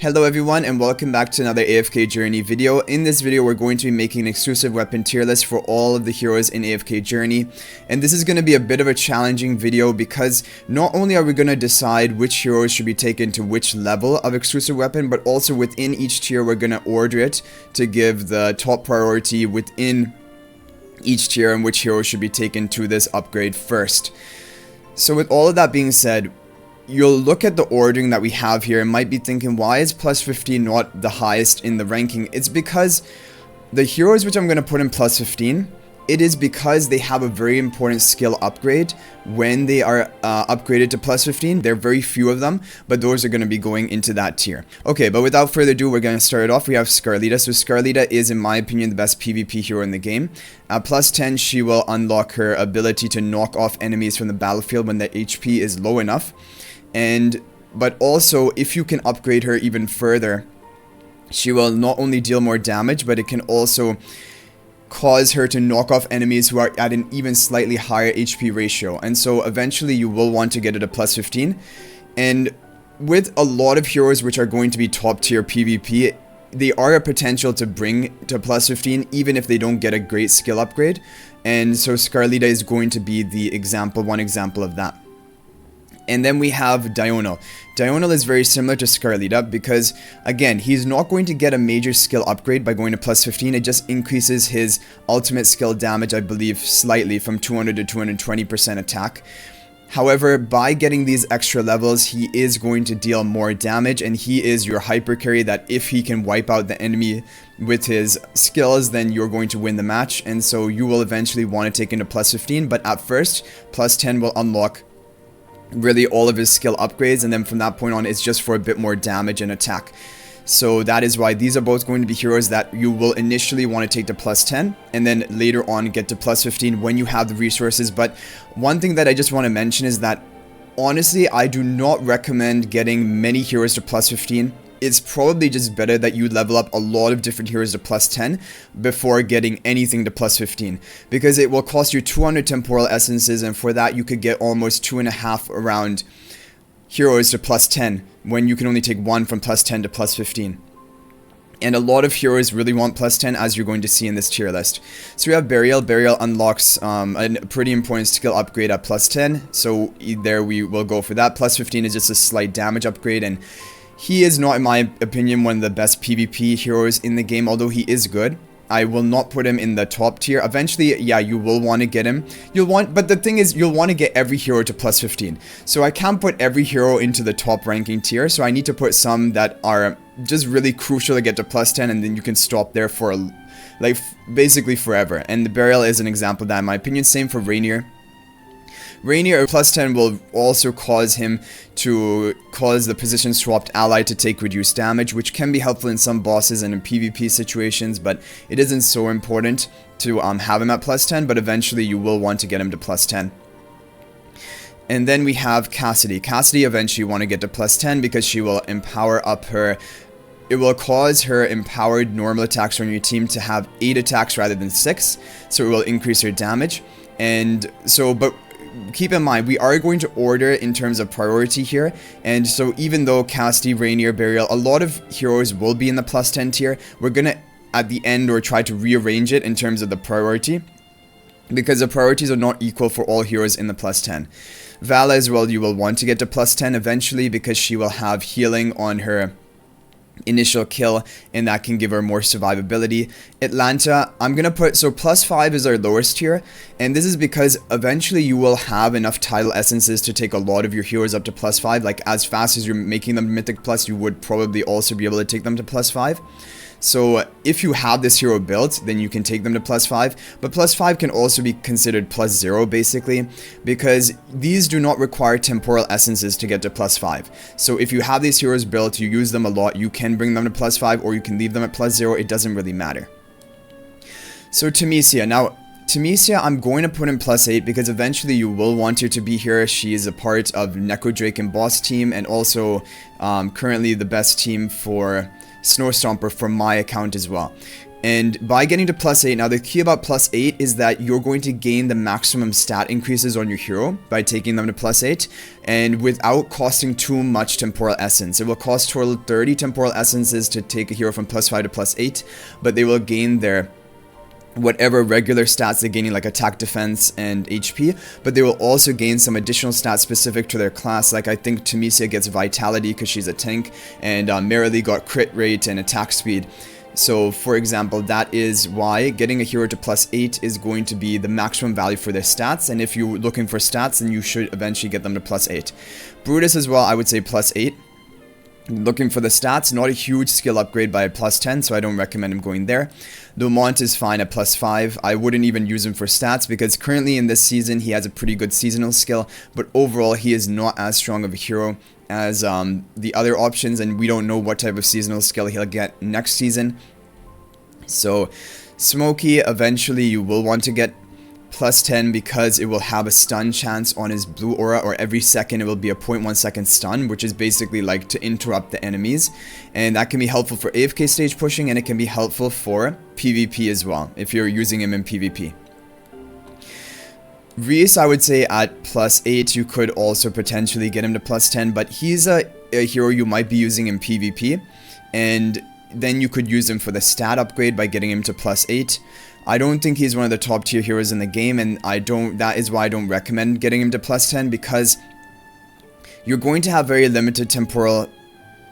Hello everyone and welcome back to another AFK Journey video. In this video we're going to be making an exclusive weapon tier list for all of the heroes in AFK Journey. And this is going to be a bit of a challenging video because not only are we going to decide which heroes should be taken to which level of exclusive weapon, but also within each tier we're going to order it to give the top priority within each tier and which heroes should be taken to this upgrade first. So with all of that being said, you'll look at the ordering that we have here and might be thinking, why is plus 15 not the highest in the ranking? It's because the heroes which I'm going to put in plus 15, it is because they have a very important skill upgrade when they are upgraded to plus 15. There are very few of them, but those are going to be going into that tier. Okay, but without further ado, we're going to start it off. We have Scarlita. So Scarlita is, in my opinion, the best PvP hero in the game. At plus 10, she will unlock her ability to knock off enemies from the battlefield when their HP is low enough. But also, if you can upgrade her even further, she will not only deal more damage, but it can also cause her to knock off enemies who are at an even slightly higher HP ratio. And so eventually you will want to get it to plus 15. And with a lot of heroes which are going to be top tier PvP, they are a potential to bring to plus 15 even if they don't get a great skill upgrade. And so Scarlita is going to be the one example of that. And then we have Diurnal. Diurnal is very similar to Scarlita because, again, he's not going to get a major skill upgrade by going to plus 15. It just increases his ultimate skill damage, I believe, slightly from 200 to 220% attack. However, by getting these extra levels, he is going to deal more damage, and he is your hyper carry that if he can wipe out the enemy with his skills, then you're going to win the match. And so you will eventually want to take him to plus 15, but at first, plus 10 will unlock really all of his skill upgrades, and then from that point on it's just for a bit more damage and attack. So that is why these are both going to be heroes that you will initially want to take to plus 10 and then later on get to plus 15 when you have the resources. But one thing that I just want to mention is that honestly I do not recommend getting many heroes to plus 15. It's probably just better that you level up a lot of different heroes to plus 10 before getting anything to plus 15, because it will cost you 200 temporal essences, and for that you could get almost 2.5 around heroes to plus 10 when you can only take one from plus 10 to plus 15. And a lot of heroes really want plus 10, as you're going to see in this tier list. So we have Burial. Burial unlocks a pretty important skill upgrade at plus 10, so there we will go for that. Plus 15 is just a slight damage upgrade, and he is not, in my opinion, one of the best PvP heroes in the game, although he is good. I will not put him in the top tier. Eventually, yeah, you will want to get him. But the thing is, you'll want to get every hero to plus 15. So I can't put every hero into the top ranking tier, so I need to put some that are just really crucial to get to plus 10, and then you can stop there for, like, basically forever. And the Burial is an example of that, in my opinion. Same for Rainier. Rainier plus 10 will also cause him to cause the position swapped ally to take reduced damage, which can be helpful in some bosses and in PvP situations, but it isn't so important to have him at plus 10, but eventually you will want to get him to plus 10. And then we have Cassidy. Cassidy eventually want to get to plus 10 because she will empower up her... It will cause her empowered normal attacks on your team to have 8 attacks rather than 6, so it will increase her damage. And so, but keep in mind, we are going to order in terms of priority here, and so even though Cassidy, Rainier, Burial, a lot of heroes will be in the plus 10 tier, we're gonna at the end or try to rearrange it in terms of the priority, because the priorities are not equal for all heroes in the plus 10. Vala as well, you will want to get to plus 10 eventually because she will have healing on her initial kill, and that can give her more survivability. Atlanta, I'm gonna put, so plus 5 is our lowest tier, and this is because eventually you will have enough title essences to take a lot of your heroes up to plus 5. Like, as fast as you're making them mythic plus, you would probably also be able to take them to plus 5. So if you have this hero built, then you can take them to plus 5, but plus 5 can also be considered plus 0 basically, because these do not require temporal essences to get to plus 5. So if you have these heroes built, you use them a lot, you can bring them to plus 5 or you can leave them at plus 0, it doesn't really matter. So Temesia. Now Temesia, I'm going to put in plus 8 because eventually you will want her to be here. She is a part of Necrodrake and Boss team, and also currently the best team for Snow Stomper from my account as well. And by getting to +8, now the key about +8 is that you're going to gain the maximum stat increases on your hero by taking them to +8, and without costing too much temporal essence. It will cost total 30 temporal essences to take a hero from +5 to +8, but they will gain their whatever regular stats they're gaining, like attack, defense, and HP, but they will also gain some additional stats specific to their class. Like I think Tamesia gets vitality because she's a tank, and Marilee got crit rate and attack speed. So for example, that is why getting a hero to +8 is going to be the maximum value for their stats, and if you're looking for stats, then you should eventually get them to +8. Brutus as well, I would say +8. Looking for the stats, not a huge skill upgrade by a +10, so I don't recommend him going there. Lumont is fine at +5. I wouldn't even use him for stats because currently in this season he has a pretty good seasonal skill, but overall he is not as strong of a hero as the other options, and we don't know what type of seasonal skill he'll get next season. So Smokey, eventually you will want to get +10 because it will have a stun chance on his blue aura, or every second it will be a 0.1 second stun, which is basically like to interrupt the enemies, and that can be helpful for AFK stage pushing, and it can be helpful for PvP as well if you're using him in PvP. Reese, I would say at +8 you could also potentially get him to +10, but he's a hero you might be using in PvP, and then you could use him for the stat upgrade by getting him to +8. I don't think he's one of the top tier heroes in the game, and that is why I don't recommend getting him to +10, because you're going to have very limited temporal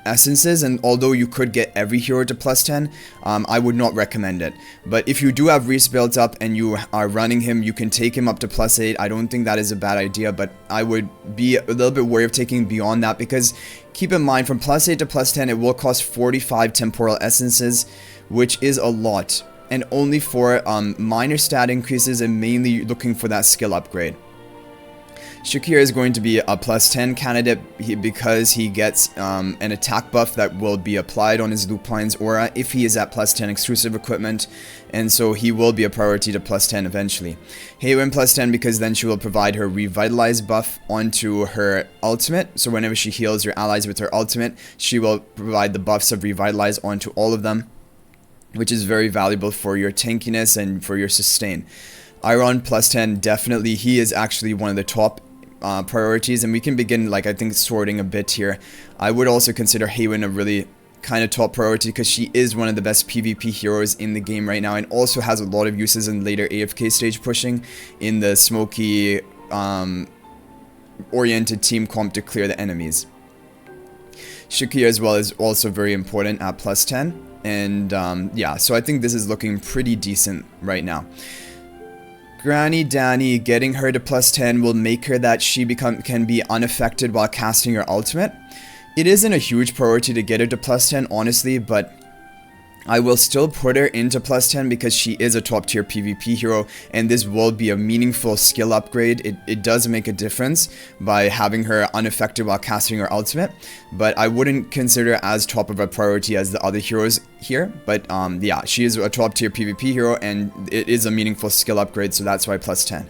essences, and although you could get every hero to +10, I would not recommend it. But if you do have Reese built up and you are running him, you can take him up to +8. I don't think that is a bad idea, but I would be a little bit wary of taking beyond that, because keep in mind, from +8 to +10 it will cost 45 temporal essences, which is a lot, and only for minor stat increases and mainly looking for that skill upgrade. Shakir is going to be a +10 candidate because he gets an attack buff that will be applied on his Lupine's aura if he is at +10 exclusive equipment, and so he will be a priority to +10 eventually. Haywin +10 because then she will provide her Revitalize buff onto her ultimate, so whenever she heals your allies with her ultimate, she will provide the buffs of Revitalize onto all of them, which is very valuable for your tankiness and for your sustain. Iron +10, definitely, he is actually one of the top priorities, and we can begin, like, I think, sorting a bit here. I would also consider Haywin a really kind of top priority because she is one of the best PvP heroes in the game right now, and also has a lot of uses in later AFK stage pushing in the smoky oriented team comp to clear the enemies. Shakir as well is also very important at +10, and yeah, so I think this is looking pretty decent right now. Granny Danny, getting her to +10 will make her that she can be unaffected while casting her ultimate. It isn't a huge priority to get her to +10, honestly, but I will still put her into +10 because she is a top tier PvP hero, and this will be a meaningful skill upgrade. It does make a difference by having her unaffected while casting her ultimate, but I wouldn't consider as top of a priority as the other heroes here. But yeah, she is a top tier PvP hero, and it is a meaningful skill upgrade, so that's why +10.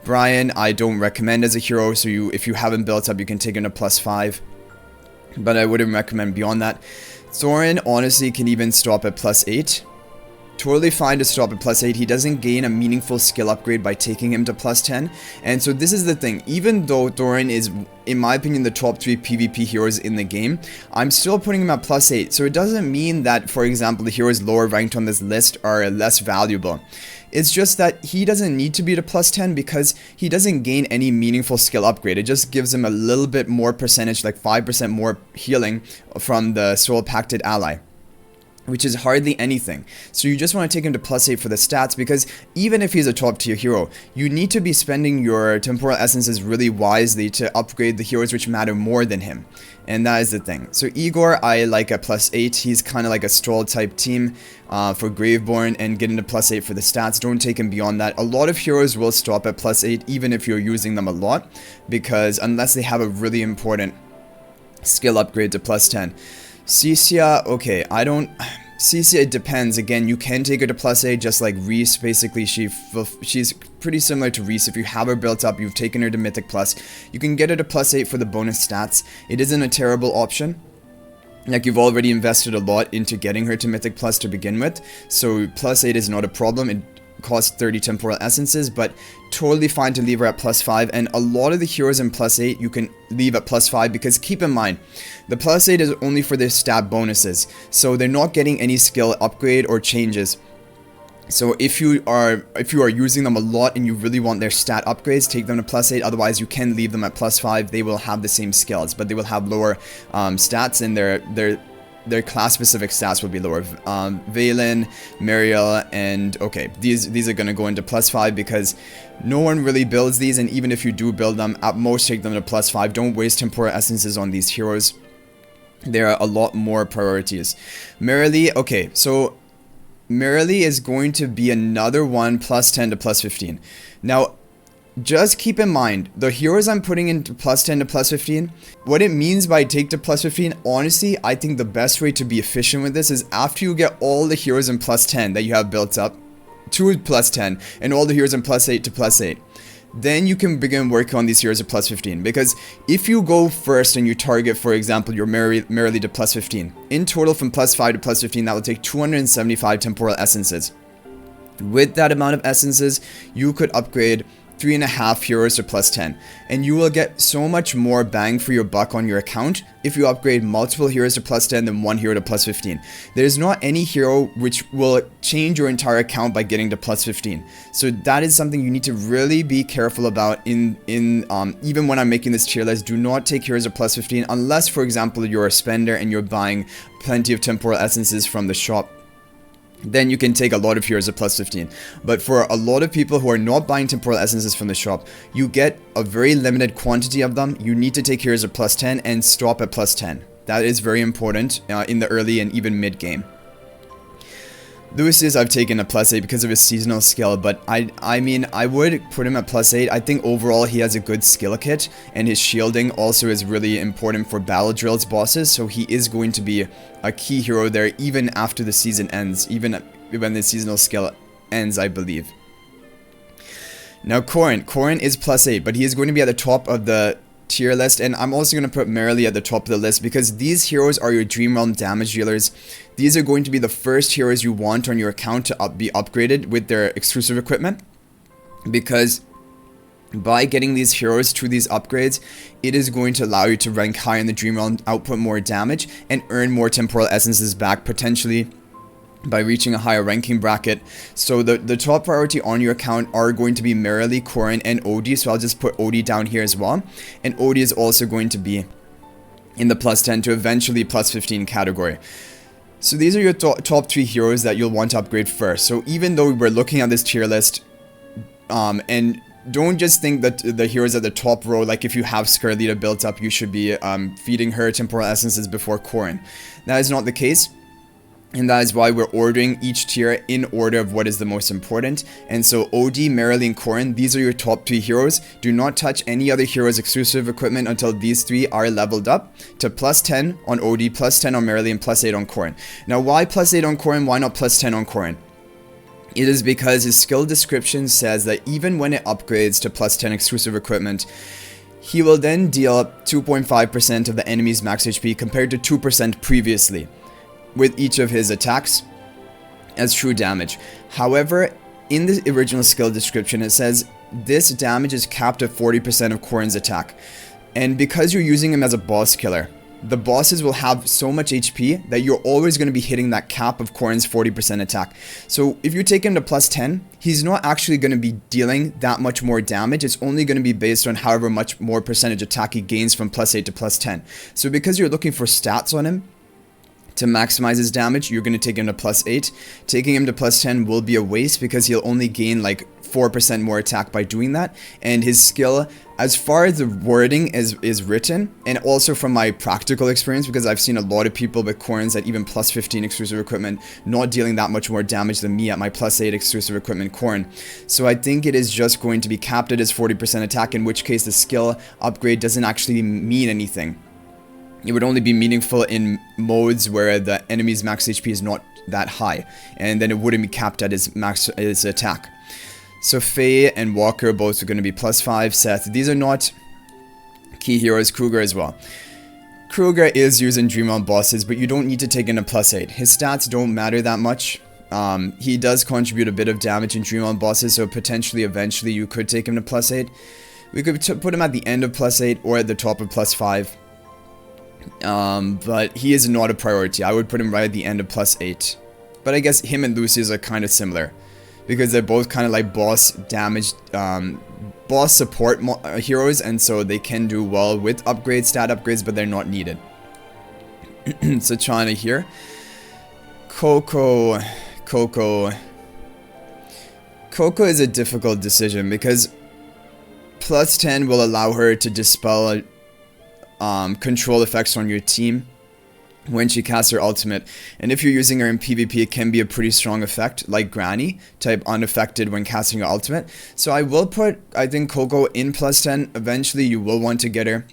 Brian, I don't recommend as a hero, so if you haven't built up, you can take him to +5, but I wouldn't recommend beyond that. Thorin honestly can even stop at +8. Totally fine to stop at +8. He doesn't gain a meaningful skill upgrade by taking him to +10. And so this is the thing. Even though Thorin is, in my opinion, the top 3 PvP heroes in the game, I'm still putting him at +8. So it doesn't mean that, for example, the heroes lower ranked on this list are less valuable. It's just that he doesn't need to be to +10 because he doesn't gain any meaningful skill upgrade. It just gives him a little bit more percentage, like 5% more healing from the Soul Pacted ally, which is hardly anything. So you just want to take him to +8 for the stats, because even if he's a top tier hero, you need to be spending your temporal essences really wisely to upgrade the heroes which matter more than him. And that is the thing. So Igor, I like at +8. He's kind of like a Stroll type team for Graveborn, and getting to +8 for the stats. Don't take him beyond that. A lot of heroes will stop at +8 even if you're using them a lot, because unless they have a really important skill upgrade to +10. Cecia, okay, Cecia, it depends. Again, you can take her to +8 just like Reese. Basically, she's pretty similar to Reese. If you have her built up, you've taken her to Mythic Plus, you can get her to +8 for the bonus stats. It isn't a terrible option. Like, you've already invested a lot into getting her to Mythic Plus to begin with, so plus 8 is not a problem. It costs 30 temporal essences, but totally fine to leave her at plus 5. And a lot of the heroes in plus 8 you can leave at plus 5, because keep in mind, the plus 8 is only for their stat bonuses, so they're not getting any skill upgrade or changes. So if you are using them a lot and you really want their stat upgrades, take them to plus 8. Otherwise, you can leave them at plus 5. They will have the same skills, but they will have lower stats, and their class specific stats will be lower. Valen, Mariel, and okay, these are gonna go into plus 5 because no one really builds these, and even if you do build them, at most take them to plus 5. Don't waste temporal essences on these heroes. There are a lot more priorities. Mariel, okay, so Mariel is going to be another one plus 10 to plus 15. Now, just keep in mind, the heroes I'm putting into plus 10 to plus 15, what it means by take to plus 15, honestly, I think the best way to be efficient with this is after you get all the heroes in plus 10 that you have built up to plus 10, and all the heroes in plus 8 to plus 8. Then you can begin working on these heroes at plus 15, because if you go first and you target, for example, your Mariel to plus 15, in total from plus 5 to plus 15, that will take 275 temporal essences. With that amount of essences, you could upgrade 3.5 heroes to plus 10, and you will get so much more bang for your buck on your account if you upgrade multiple heroes to plus 10 than one hero to plus 15. There's not any hero which will change your entire account by getting to plus 15. So that is something you need to really be careful about even when I'm making this tier list. Do not take heroes to plus 15 unless, for example, you're a spender and you're buying plenty of temporal essences from the shop. Then you can take a lot of heroes at plus 15. But for a lot of people who are not buying temporal essences from the shop, you get a very limited quantity of them. You need to take heroes at plus 10 and stop at plus 10. That is very important in the early and even mid game. Lucius I've taken a plus 8 because of his seasonal skill, but I mean, I would put him at plus 8. I think overall he has a good skill kit, and his shielding also is really important for battle drills bosses, so he is going to be a key hero there even after the season ends, even when the seasonal skill ends, I believe. Now Corrin is plus 8, but he is going to be at the top of the tier list, and I'm also going to put Mariel at the top of the list because these heroes are your Dream Realm damage dealers. These are going to be the first heroes you want on your account to be upgraded with their exclusive equipment, because by getting these heroes to these upgrades, it is going to allow you to rank high in the Dream Realm, output more damage, and earn more temporal essences back, potentially by reaching a higher ranking bracket. So the top priority on your account are going to be Mariel, Corrin, and Odie. So I'll just put Odie down here as well. And Odie is also going to be in the plus 10 to eventually plus 15 category. So these are your top 3 heroes that you'll want to upgrade first. So even though we're looking at this tier list, and don't just think that the heroes at the top row, like if you have Scarlita built up, you should be feeding her temporal essences before Corrin. That is not the case. And that is why we're ordering each tier in order of what is the most important. And so Odie, Mariel, and Corrin, these are your top 3 heroes. Do not touch any other hero's exclusive equipment until these 3 are leveled up to plus 10 on Odie, plus 10 on Mariel, and plus 8 on Corrin. Now, why plus 8 on Corrin? Why not plus 10 on Corrin? It is because his skill description says that even when it upgrades to plus 10 exclusive equipment, he will then deal 2.5% of the enemy's max HP compared to 2% previously with each of his attacks as true damage. However, in the original skill description, it says this damage is capped at 40% of Corrin's attack. And because you're using him as a boss killer, the bosses will have so much HP that you're always going to be hitting that cap of Corrin's 40% attack. So if you take him to plus 10, he's not actually going to be dealing that much more damage. It's only going to be based on however much more percentage attack he gains from plus 8 to plus 10. So because you're looking for stats on him to maximize his damage, you're going to take him to plus 8. Taking him to plus 10 will be a waste because he'll only gain like 4% more attack by doing that. And his skill, as far as the wording is written, and also from my practical experience, because I've seen a lot of people with Corrins at even plus 15 exclusive equipment not dealing that much more damage than me at my plus 8 exclusive equipment Corrin. So I think it is just going to be capped at his 40% attack, in which case the skill upgrade doesn't actually mean anything. It would only be meaningful in modes where the enemy's max HP is not that high, and then it wouldn't be capped at his attack. So Faye and Walker both are going to be plus 5. Seth, these are not key heroes. Kruger as well. Kruger is using Dream on bosses, but you don't need to take in a +8. His stats don't matter that much. He does contribute a bit of damage in Dream on bosses, so potentially eventually you could take him to +8. We could put him at the end of +8 or at the top of +5. But he is not a priority. I would put him right at the end of +8. But I guess him and Lucius are kind of similar, because they're both kind of like boss damage, boss support heroes, and so they can do well with upgrades, stat upgrades, but they're not needed. So China here. Coco is a difficult decision because +10 will allow her to dispel control effects on your team when she casts her ultimate, and if you're using her in PvP, it can be a pretty strong effect, like Granny type, unaffected when casting her ultimate. So I will put, I think, Coco in +10. Eventually you will want to get her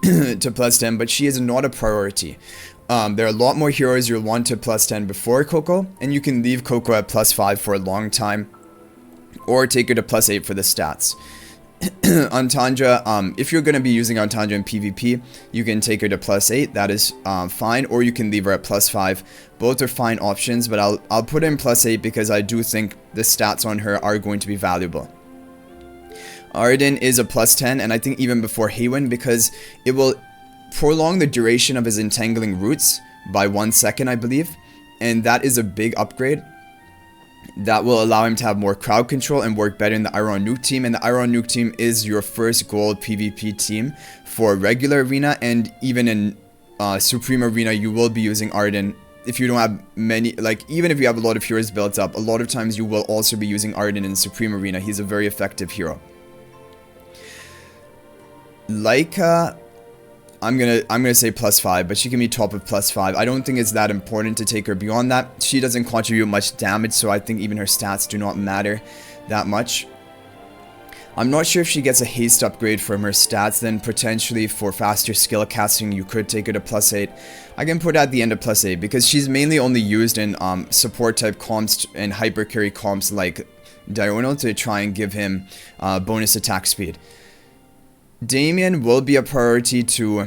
to +10, but she is not a priority. There are a lot more heroes you'll want to +10 before Coco, and you can leave Coco at +5 for a long time, or take her to +8 for the stats. Antandra, if you're going to be using Antandra in PvP, you can take her to +8, that is fine, or you can leave her at +5. Both are fine options, but I'll put her in +8 because I do think the stats on her are going to be valuable. Arden is a +10, and I think even before Haywin, because it will prolong the duration of his entangling roots by 1 second, I believe, and that is a big upgrade. That will allow him to have more crowd control and work better in the Iron Nuke team. And the Iron Nuke team is your first gold PvP team for regular arena, and even in Supreme Arena you will be using Arden. If you don't have many, like even if you have a lot of heroes built up, a lot of times you will also be using Arden in Supreme Arena. He's a very effective hero. Leica, I'm gonna say +5, but she can be top of +5. I don't think it's that important to take her beyond that. She doesn't contribute much damage, so I think even her stats do not matter that much. I'm not sure if she gets a haste upgrade from her stats, then potentially for faster skill casting you could take her to +8. I can put her at the end of +8 because she's mainly only used in support type comps and hyper carry comps like Diurnal to try and give him bonus attack speed. Damien will be a priority to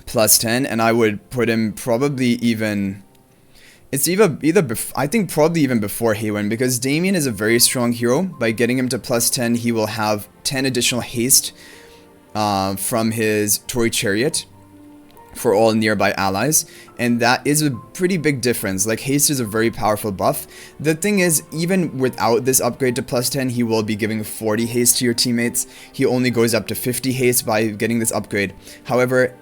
+10, and I would put him probably even, it's I think probably even before Haywin, because Damien is a very strong hero. By getting him to +10, he will have 10 additional haste from his Toy Chariot for all nearby allies, and that is a pretty big difference. Like, haste is a very powerful buff. The thing is, even without this upgrade to +10, he will be giving 40 haste to your teammates. He only goes up to 50 haste by getting this upgrade. However,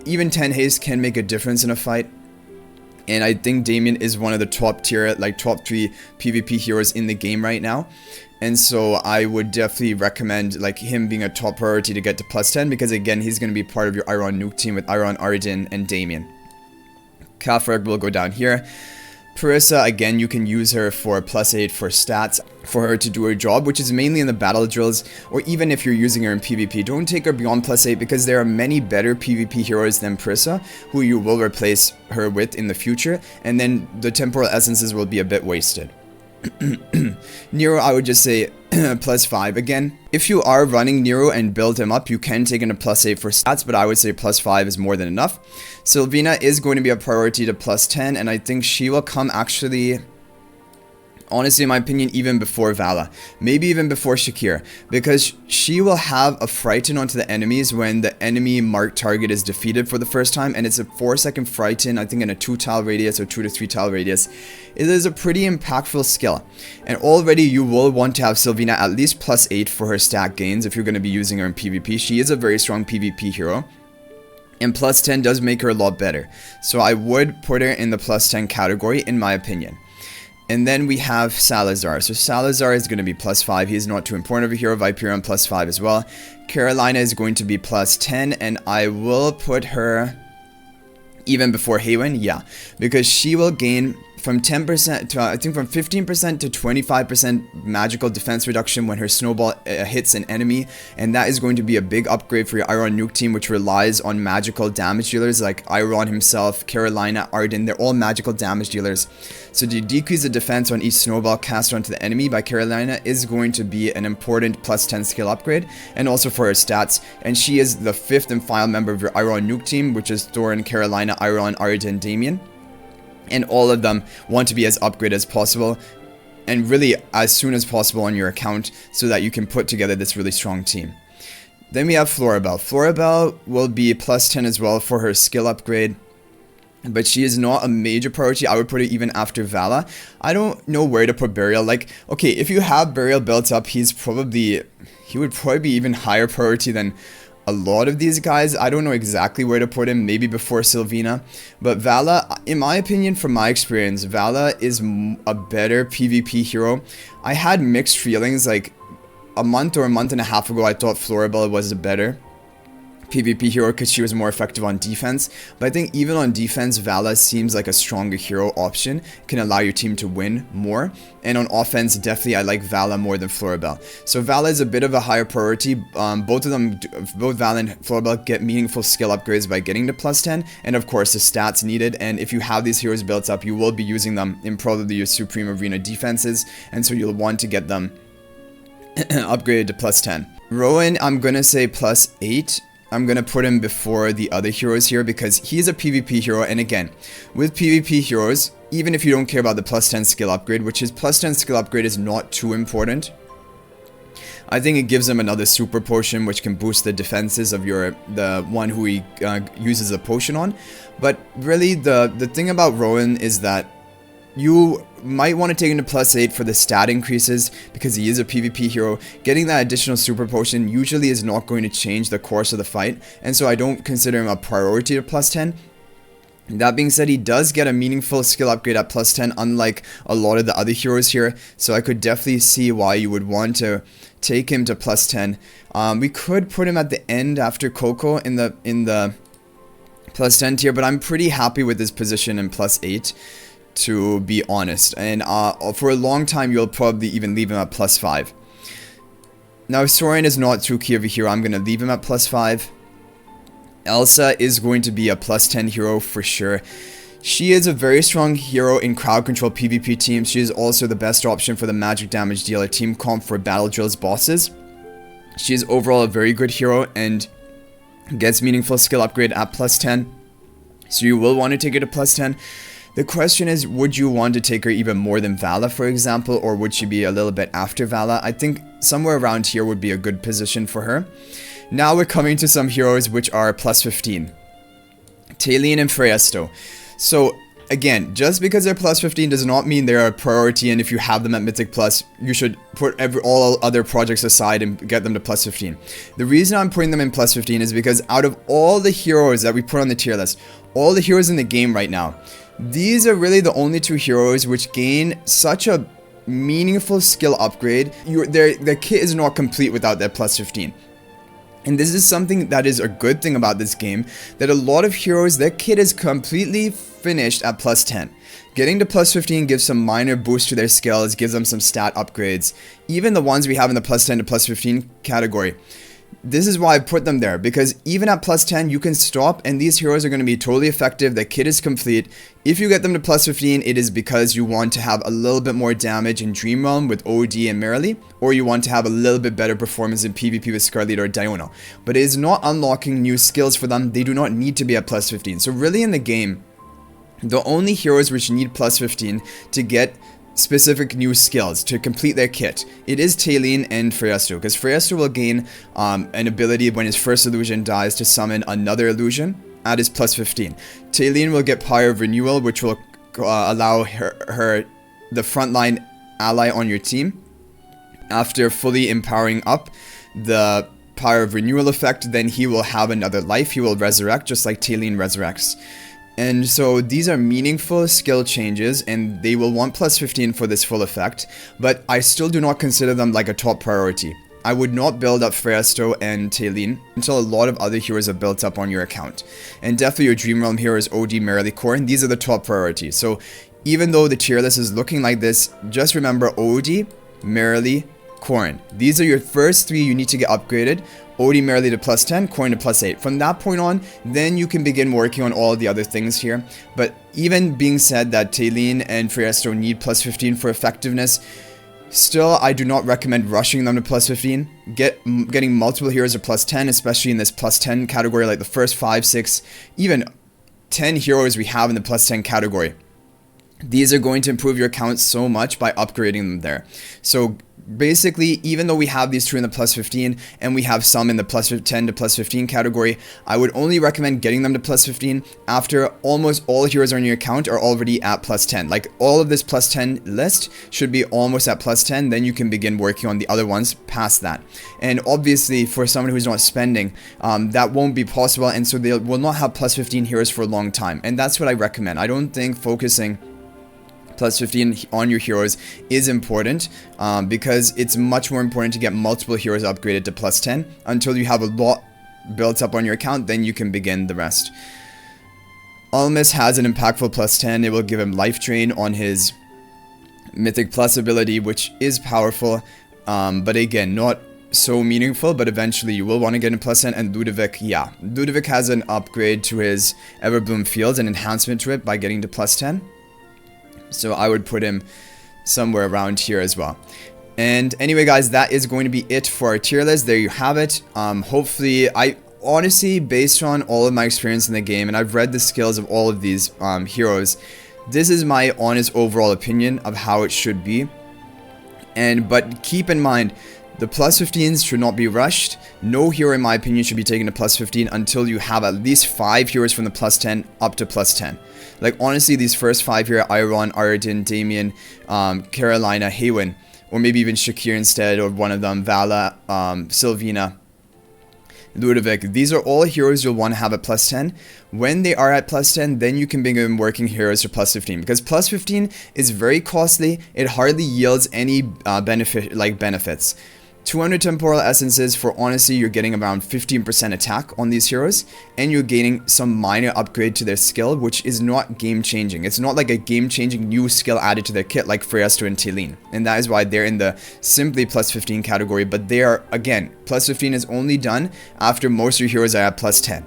even 10 haste can make a difference in a fight, and I think Damien is one of the top tier, like top 3 PvP heroes in the game right now. And so I would definitely recommend like him being a top priority to get to +10, because again, he's going to be part of your Iron Nuke team with Iron, Arden, and Damien. Kafrag will go down here. Parissa, again, you can use her for +8 for stats for her to do her job, which is mainly in the battle drills, or even if you're using her in PvP. Don't take her beyond +8 because there are many better PvP heroes than Parissa who you will replace her with in the future, and then the temporal essences will be a bit wasted. Nero, I would just say +5. Again, if you are running Nero and build him up, you can take him to +8 for stats, but I would say +5 is more than enough. Sylvina is going to be a priority to +10, and I think she will come actually, honestly in my opinion, even before Vala, maybe even before Shakir, because she will have a frighten onto the enemies when the enemy marked target is defeated for the first time, and it's a 4-second frighten, I think in a 2-tile radius or 2 to 3-tile radius. It is a pretty impactful skill, and already you will want to have Sylvina at least +8 for her stat gains if you're going to be using her in PvP. She is a very strong PvP hero, and +10 does make her a lot better, so I would put her in the +10 category in my opinion. And then we have Salazar. So Salazar is going to be +5. He is not too important of a hero. Viperion +5 as well. Carolina is going to be +10, and I will put her even before Haywin, yeah, because she will gain from 10% to I think from 15% to 25% magical defense reduction when her snowball hits an enemy, and that is going to be a big upgrade for your Iron Nuke team, which relies on magical damage dealers like Iron himself, Carolina, Arden. They're all magical damage dealers. So to decrease the defense on each snowball cast onto the enemy by Carolina is going to be an important plus 10 skill upgrade, and also for her stats. And she is the 5th and final member of your Iron Nuke team, which is Thorin, Carolina, Iron, Arden, Damien. And all of them want to be as upgraded as possible, and really as soon as possible on your account, so that you can put together this really strong team. Then we have Florabelle. Florabelle will be plus 10 as well for her skill upgrade, but she is not a major priority. I would put it even after Vala. I don't know where to put Burial. Like, okay, if you have Burial built up, he would probably be even higher priority than a lot of these guys. I don't know exactly where to put him, maybe before Sylvina. But Vala, in my opinion, from my experience, Vala is a better PvP hero. I had mixed feelings. Like a month or a month and a half ago, I thought Florabelle was the better PvP hero because she was more effective on defense. But I think even on defense, Vala seems like a stronger hero option, can allow your team to win more. And on offense, definitely I like Vala more than Florabelle. So Vala is a bit of a higher priority. Both of them, both Vala and Florabelle, get meaningful skill upgrades by getting to plus 10, and of course the stats needed. And if you have these heroes built up, you will be using them in probably your Supreme Arena defenses, and so you'll want to get them upgraded to plus 10. Rowan, I'm gonna say plus 8. I'm gonna put him before the other heroes here because he's a PvP hero. And again, with PvP heroes, even if you don't care about the plus 10 skill upgrade, which his plus 10 skill upgrade is not too important, I think it gives him another super potion which can boost the defenses of the one who he uses a potion on. But really the thing about Rowan is that you might want to take him to plus 8 for the stat increases because he is a PvP hero. Getting that additional super potion usually is not going to change the course of the fight, and so I don't consider him a priority to plus 10. That being said, he does get a meaningful skill upgrade at plus 10, unlike a lot of the other heroes here, so I could definitely see why you would want to take him to plus 10. We could put him at the end after Coco in the plus 10 tier, but I'm pretty happy with his position in plus 8. To be honest, and for a long time you'll probably even leave him at plus 5. Now Soren is not too key of a hero. I'm gonna leave him at plus 5. Elsa is going to be a plus 10 hero for sure. She is a very strong hero in crowd control PvP teams. She is also the best option for the magic damage dealer team comp for battle drills bosses. She is overall a very good hero and gets meaningful skill upgrade at plus 10, so you will want to take it to plus 10. The question is, would you want to take her even more than Vala, for example, or would she be a little bit after Vala? I think somewhere around here would be a good position for her. Now we're coming to some heroes which are plus 15. Talene and Freyasto. So again, just because they're plus 15 does not mean they're a priority, and if you have them at Mythic Plus, you should put all other projects aside and get them to plus 15. The reason I'm putting them in plus 15 is because out of all the heroes that we put on the tier list, all the heroes in the game right now, these are really the only two heroes which gain such a meaningful skill upgrade. Their kit is not complete without their plus 15. And this is something that is a good thing about this game, that a lot of heroes, their kit is completely finished at plus 10. Getting to plus 15 gives some minor boost to their skills, gives them some stat upgrades. Even the ones we have in the plus 10 to plus 15 category. This is why I put them there, because even at plus 10 you can stop and these heroes are going to be totally effective. Their kit is complete. If you get them to plus 15, it is because you want to have a little bit more damage in Dream Realm with OD and Merrily, or you want to have a little bit better performance in PvP with Scarlet or Diona. But it is not unlocking new skills for them. They do not need to be at plus 15. So really in the game, the only heroes which need plus 15 to get specific new skills to complete their kit, it is Talene and Freyasto, because Freyasto will gain an ability when his first illusion dies to summon another illusion at his plus 15. Talene will get Power of Renewal, which will allow her the frontline ally on your team. After fully empowering up the Power of Renewal effect, then he will have another life. He will resurrect just like Talene resurrects. And so these are meaningful skill changes, and they will want plus 15 for this full effect, but I still do not consider them like a top priority. I would not build up Freyasto and Talene until a lot of other heroes are built up on your account. And definitely your Dream Realm heroes, OD, Merrily, Core, and these are the top priorities. So even though the tier list is looking like this, just remember OD, Merrily, Corrin. These are your first 3 you need to get upgraded. OD Merrily to +10, Corrin to +8. From that point on, then you can begin working on all the other things here. But even being said that Talene and Firesto need +15 for effectiveness, still, I do not recommend rushing them to +15. Getting multiple heroes to +10, especially in this +10 category, like the first 5, 6, even 10 heroes we have in the +10 category. These are going to improve your account so much by upgrading them there. So basically, even though we have these 2 in the +15 and we have some in the +10 to +15 category, I would only recommend getting them to +15 after almost all heroes on your account are already at +10. Like all of this +10 list should be almost at +10, then you can begin working on the other ones past that. And obviously for someone who's not spending, that won't be possible, and so they will not have +15 heroes for a long time. And that's what I recommend. I don't think focusing +15 on your heroes is important, because it's much more important to get multiple heroes upgraded to +10 until you have a lot built up on your account. Then you can begin the rest. Almas has an impactful +10. It will give him life drain on his Mythic Plus ability, which is powerful, but again, not so meaningful. But eventually you will want to get a +10. And Ludovic, yeah, Ludovic has an upgrade to his Everbloom Fields, an enhancement to it by getting to +10. So I would put him somewhere around here as well. And anyway, guys, that is going to be it for our tier list. There you have it. Hopefully, I honestly, based on all of my experience in the game, and I've read the skills of all of these heroes, this is my honest overall opinion of how it should be. But keep in mind, the +15s should not be rushed. No hero, in my opinion, should be taken to +15 until you have at least 5 heroes from the +10 up to +10. Like, honestly, these first 5 here, Iron, Aradin, Damien, Carolina, Haywin, or maybe even Shakir instead, or one of them, Vala, Sylvina, Ludovic. These are all heroes you'll want to have at +10. When they are at +10, then you can begin working heroes to +15, because +15 is very costly. It hardly yields any benefits. 200 temporal essences for, honestly, you're getting around 15% attack on these heroes, and you're gaining some minor upgrade to their skill, which is not game changing. It's not like a game changing new skill added to their kit like Firesto and Talene, and that is why they're in the simply +15 category. But they are, again, +15 is only done after most of your heroes are at +10.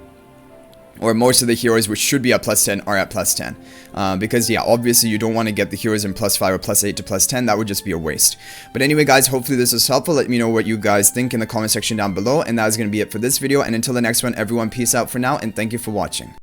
Or most of the heroes which should be at +10 are at +10. Because, yeah, obviously you don't want to get the heroes in +5 or +8 to +10. That would just be a waste. But anyway, guys, hopefully this was helpful. Let me know what you guys think in the comment section down below. And that is going to be it for this video. And until the next one, everyone, peace out for now. And thank you for watching.